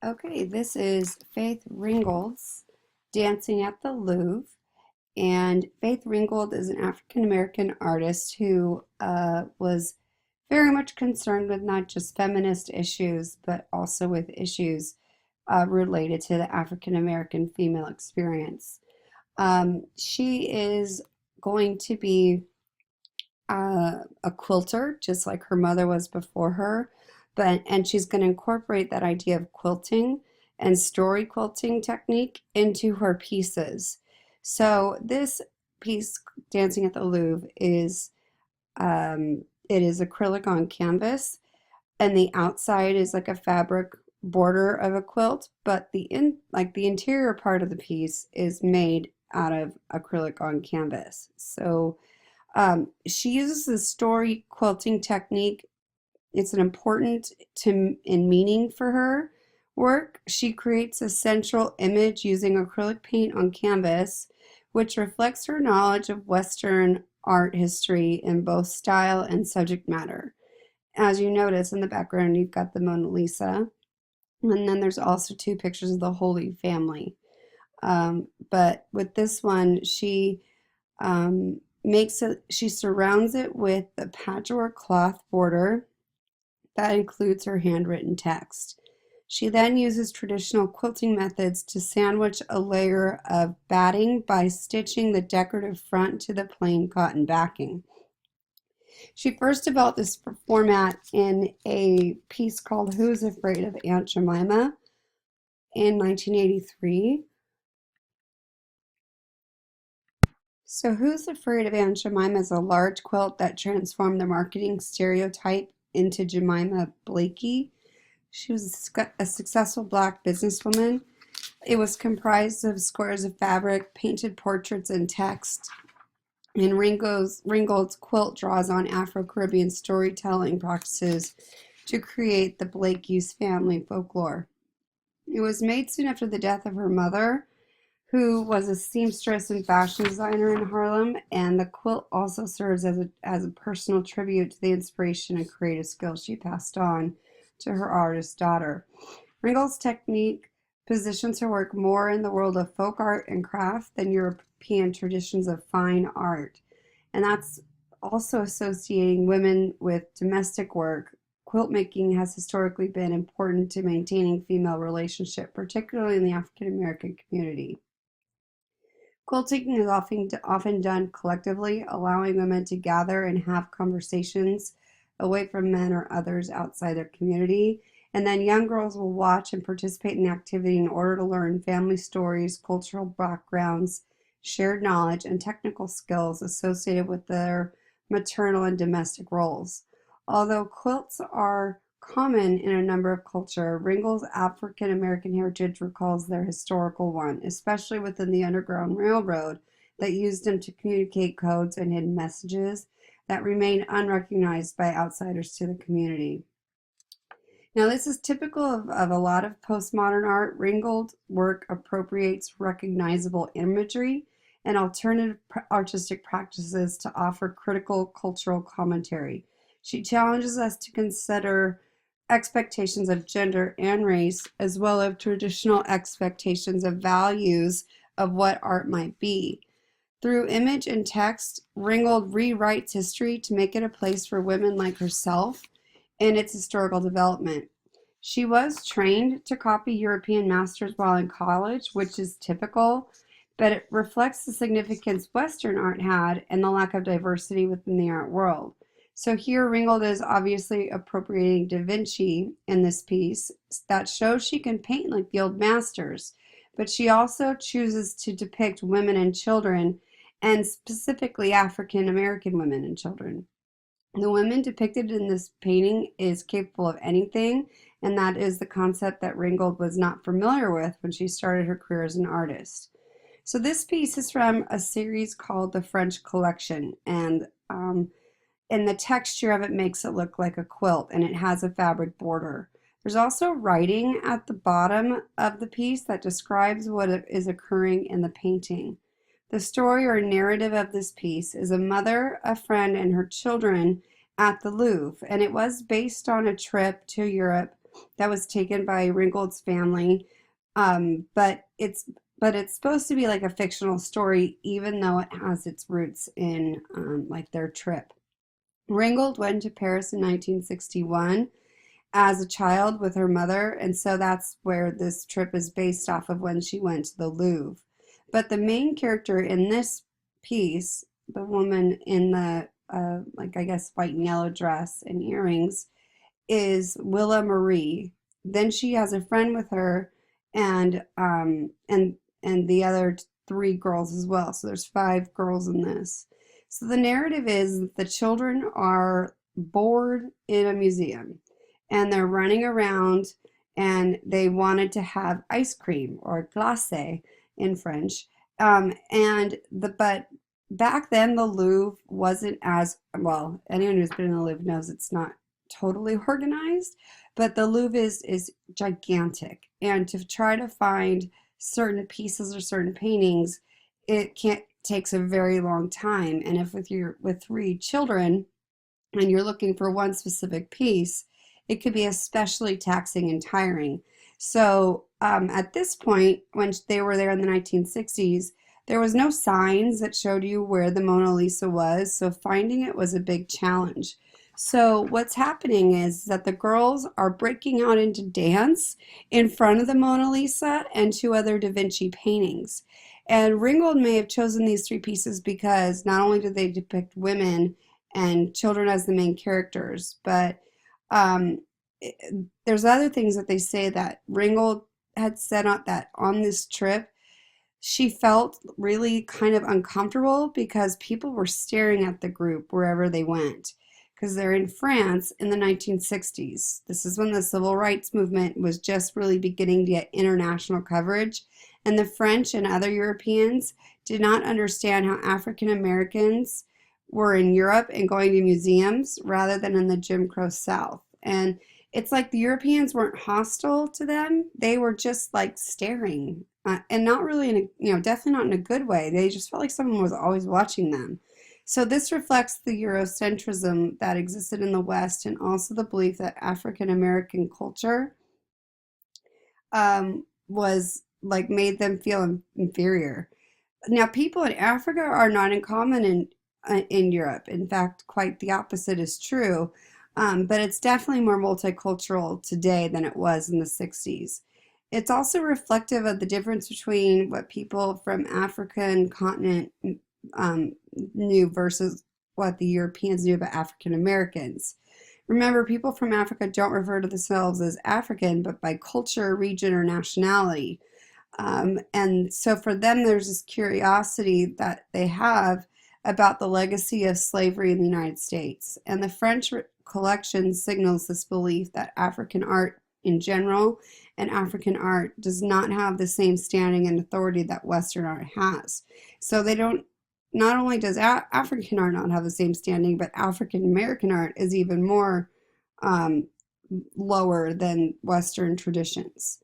Okay, this is Faith Ringgold's Dancing at the Louvre. And Faith Ringgold is an African American artist who was very much concerned with not just feminist issues, but also with issues related to the African American female experience. She is going to be a quilter, just like her mother was before her, and she's going to incorporate that idea of quilting and story quilting technique into her pieces. So this piece, Dancing at the Louvre, it is acrylic on canvas, and the outside is like a fabric border of a quilt, but the interior part of the piece is made out of acrylic on canvas. So she uses the story quilting technique. It's an important to in meaning for her work. She creates a central image using acrylic paint on canvas, which reflects her knowledge of Western art history in both style and subject matter. As you notice in the background, you've got the Mona Lisa, and then there's also two pictures of the Holy Family. But with this one, um, she surrounds it with the patchwork cloth border that includes her handwritten text. She then uses traditional quilting methods to sandwich a layer of batting by stitching the decorative front to the plain cotton backing. She first developed this format in a piece called Who's Afraid of Aunt Jemima in 1983. So Who's Afraid of Aunt Jemima is a large quilt that transformed the marketing stereotype into Jemima Blakey. She was a successful Black businesswoman. It was comprised of squares of fabric, painted portraits, and text. And Ringgold's quilt draws on Afro-Caribbean storytelling practices to create the Blakey's family folklore. It was made soon after the death of her mother, who was a seamstress and fashion designer in Harlem, and the quilt also serves as a personal tribute to the inspiration and creative skills she passed on to her artist daughter. Ringgold's technique positions her work more in the world of folk art and craft than European traditions of fine art, and that's also associating women with domestic work. Quilt making has historically been important to maintaining female relationship, particularly in the African American community. Quilting is often done collectively, allowing women to gather and have conversations away from men or others outside their community. And then young girls will watch and participate in the activity in order to learn family stories, cultural backgrounds, shared knowledge, and technical skills associated with their maternal and domestic roles. Although quilts are common in a number of cultures, Ringgold's African American heritage recalls their historical one, especially within the Underground Railroad that used them to communicate codes and hidden messages that remain unrecognized by outsiders to the community. Now, this is typical of a lot of postmodern art. Ringgold's work appropriates recognizable imagery and alternative artistic practices to offer critical cultural commentary. She challenges us to consider expectations of gender and race, as well as traditional expectations of values of what art might be. Through image and text, Ringgold rewrites history to make it a place for women like herself and its historical development. She was trained to copy European masters while in college, which is typical, but it reflects the significance Western art had and the lack of diversity within the art world. So here Ringgold is obviously appropriating Da Vinci in this piece that shows she can paint like the old masters, but she also chooses to depict women and children, and specifically African American women and children. The women depicted in this painting is capable of anything, and that is the concept that Ringgold was not familiar with when she started her career as an artist. So this piece is from a series called the French Collection, and the texture of it makes it look like a quilt, and it has a fabric border. There's also writing at the bottom of the piece that describes what is occurring in the painting. The story or narrative of this piece is a mother, a friend, and her children at the Louvre, and it was based on a trip to Europe that was taken by Ringgold's family. But it's supposed to be like a fictional story, even though it has its roots in like their trip. Ringgold went to Paris in 1961 as a child with her mother, and so that's where this trip is based off of, when she went to the Louvre. But the main character in this piece, the woman in the like, I guess, white and yellow dress and earrings, is Willa Marie. Then she has a friend with her, and the other three girls as well. So there's five girls in this. So the narrative is the children are bored in a museum, and they're running around, and they wanted to have ice cream, or glacé in French. But back then the Louvre wasn't as well. Anyone who's been in the Louvre knows it's not totally organized, but the Louvre is gigantic, and to try to find certain pieces or certain paintings, it can't takes a very long time. And if with three children and you're looking for one specific piece, it could be especially taxing and tiring. So at this point, when they were there in the 1960s, there was no signs that showed you where the Mona Lisa was, so finding it was a big challenge. So what's happening is that the girls are breaking out into dance in front of the Mona Lisa and two other Da Vinci paintings. And Ringgold may have chosen these three pieces because not only do they depict women and children as the main characters, but um, there's other things that they say that Ringgold had said that on this trip, she felt really kind of uncomfortable because people were staring at the group wherever they went, because they're in France in the 1960s. This is when the civil rights movement was just really beginning to get international coverage, and the French and other Europeans did not understand how African Americans were in Europe and going to museums rather than in the Jim Crow South. And it's like the Europeans weren't hostile to them. They were just like staring, and not really in a, definitely not in a good way. They just felt like someone was always watching them. So this reflects the Eurocentrism that existed in the West, and also the belief that African American culture was like, made them feel inferior. Now, people in Africa are not uncommon in Europe. In fact, quite the opposite is true. But it's definitely more multicultural today than it was in the 60s. It's also reflective of the difference between what people from African continent knew versus what the Europeans knew about African Americans. Remember, people from Africa don't refer to themselves as African, but by culture, region, or nationality. And so for them, there's this curiosity that they have about the legacy of slavery in the United States. And the French collection signals this belief that African art in general and African art does not have the same standing and authority that Western art has. So they don't, not only does African art not have the same standing, but African American art is even more lower than Western traditions.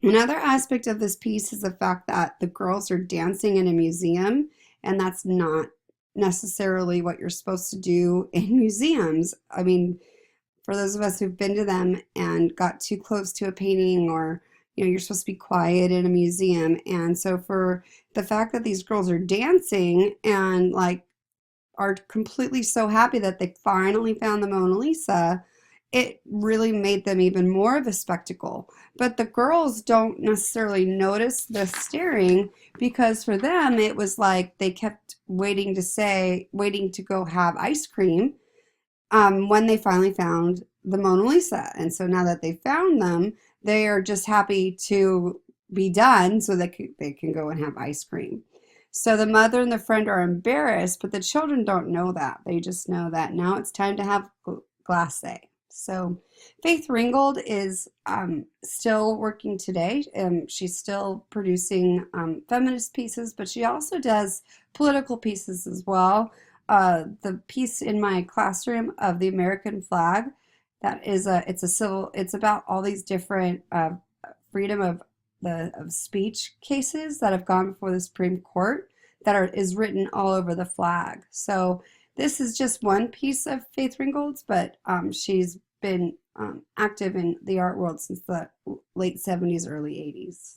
Another aspect of this piece is the fact that the girls are dancing in a museum, and that's not necessarily what you're supposed to do in museums. I mean, for those of us who've been to them and got too close to a painting, or you're supposed to be quiet in a museum. And so for the fact that these girls are dancing and like are completely so happy that they finally found the Mona Lisa, it really made them even more of a spectacle. But the girls don't necessarily notice the staring, because for them it was like they kept waiting to go have ice cream when they finally found the Mona Lisa. And so now that they found them, they are just happy to be done so that they can go and have ice cream. So the mother and the friend are embarrassed, but the children don't know that. They just know that now it's time to have glacé. So Faith Ringgold is still working today. She's still producing feminist pieces, but she also does political pieces as well. The piece in my classroom of the American flag, it's about all these different freedom of speech cases that have gone before the Supreme Court is written all over the flag. So this is just one piece of Faith Ringgold's, but she's been active in the art world since the late 70s, early 80s.